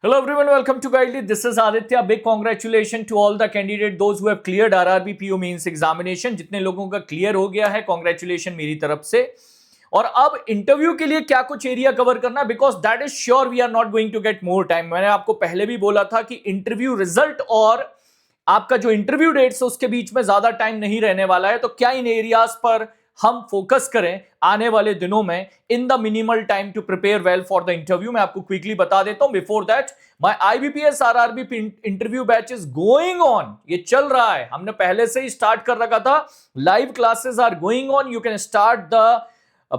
Hello everyone, welcome to Guidely. This is Aditya. Big congratulations to all the candidates, those who have cleared RRB PO means examination. जितने लोगों का clear हो गया है, congratulation मेरी तरफ से। और अब इंटरव्यू के लिए क्या कुछ एरिया कवर करना, because that is sure we are not going to get more time. मैंने आपको पहले भी बोला था कि इंटरव्यू रिजल्ट और आपका जो इंटरव्यू डेट्स है उसके बीच में ज्यादा टाइम नहीं रहने वाला है। तो क्या इन एरियाज पर हम फोकस करें आने वाले दिनों में in the minimal time to prepare well for the interview, मैं आपको क्विकली बता देता हूं। Before that, my IBPS RRB interview batch is going on. ये चल रहा है, हमने पहले से ही स्टार्ट कर रखा था। Live classes are going on. You can start the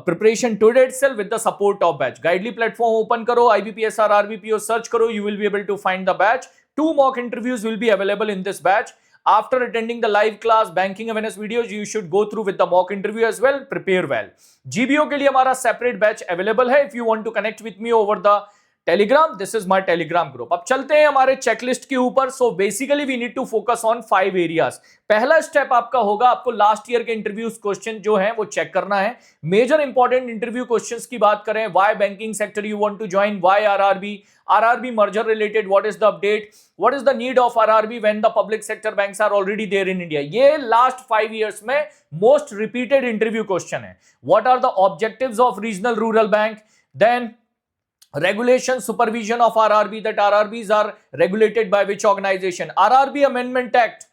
preparation today itself with the support of batch. Guidely platform open karo, IBPS RRB PO search karo, you will be able to find the batch. 2 mock interviews will be available in this batch. After attending the live class banking awareness videos, you should go through with the mock interview as well. Prepare well. GBO के लिए हमारा separate batch available है. If you want to connect with me over the Telegram, this is my Telegram group. अब चलते हैं हमारे checklist के ऊपर। So basically we need to focus on 5 areas. पहला स्टेप आपका होगा, आपको लास्ट ईयर के इंटरव्यूज क्वेश्चन जो है वो चेक करना है। मेजर इंपॉर्टेंट इंटरव्यू क्वेश्चंस की बात करें, why banking sector you want to join, why RRB merger related, what is the update, what is the need of RRB when the public sector banks are already there in India. ये last 5 years में most repeated interview question है। What are the objectives of regional rural bank, then regulation supervision of RRB, that RRBs are regulated by which organization, RRB Amendment Act,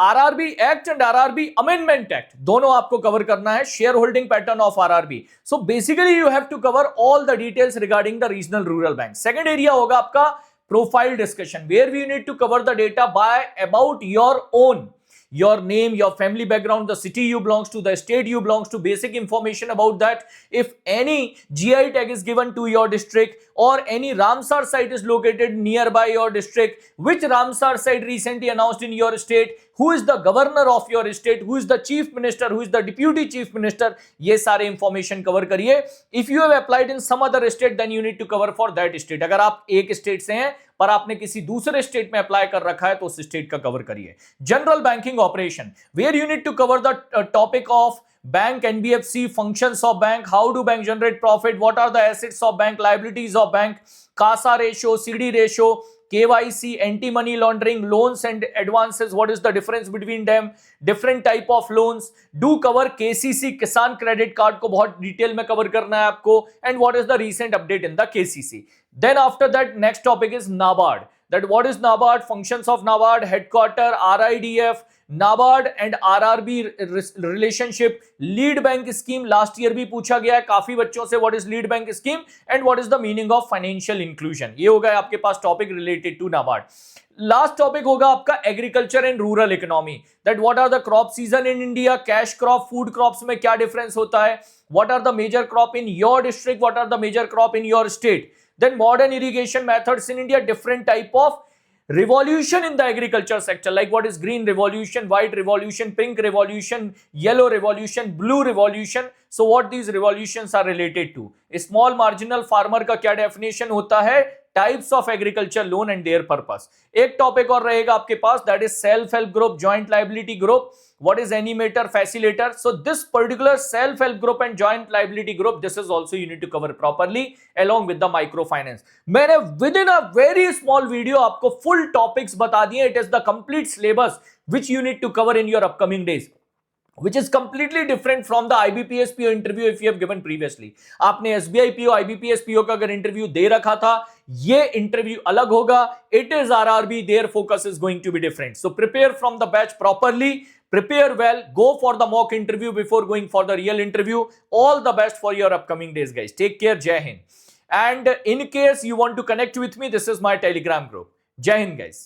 RRB Act and RRB Amendment Act दोनों आपको cover करना है। Shareholding pattern of RRB। So basically you have to cover all the details regarding the regional rural bank. Second area होगा आपका profile discussion, where we need to cover the data by about your own, your name, your family background, the city you belongs to, the state you belongs to, basic information about that. If any GI tag is given to your district or any Ramsar site is located nearby your district, which Ramsar site recently announced in your state, who is the governor of your state, who is the chief minister, who is the deputy chief minister, ये सारे information cover करिए। If you have applied in some other state, then you need to cover for that state. अगर आप एक state से हैं पर आपने किसी दूसरे स्टेट में अप्लाई कर रखा है तो उस स्टेट का कवर करिए। General banking operation, where you need to cover the topic of bank, NBFC, functions of bank, how do bank generate profit, what are the assets of bank, liabilities of bank, CASA ratio, CD ratio, KYC, anti-money laundering, loans and advances, what is the difference between them, different type of loans, do cover KCC, किसान credit card को बहुत detail में cover करना है आपको, and what is the recent update in the KCC. Then after that, next topic is NABARD, that what is NABARD, functions of NABARD, headquarter, RIDF, NABARD and RRB relationship, lead bank scheme last year भी पूछा गया है काफी बच्चों से, what is lead bank scheme and what is the meaning of financial inclusion। ये होगा आपके पास topic related to NABARD। Last topic होगा आपका agriculture and rural economy, that what are the crop season in India, cash crop, food crops में क्या difference होता है, what are the major crop in your district, what are the major crop in your state, then modern irrigation methods in India, different type of revolution in the agriculture sector, like what is green revolution, white revolution, pink revolution, yellow revolution, blue revolution. So what these revolutions are related to, small marginal farmer का क्या definition होता है, types of agriculture loan and their purpose। एक topic और रहेगा आपके पास, that is self help group, joint liability group, what is animator, facilitator। So this particular self help group and joint liability group, this is also you need to cover properly along with the microfinance। मैंने within a very small video आपको full topics बता दिए। It is the complete syllabus which you need to cover in your upcoming days, which is completely different from the IBPS PO interview if you have given previously। आपने SBI PO, IBPS PO का अगर interview दे रखा था, ये interview अलग होगा। It is RRB, their focus is going to be different। So prepare from the batch properly, prepare well, go for the mock interview before going for the real interview। All the best for your upcoming days, guys। Take care, Jai Hind। And in case you want to connect with me, this is my Telegram group। Jai Hind, guys।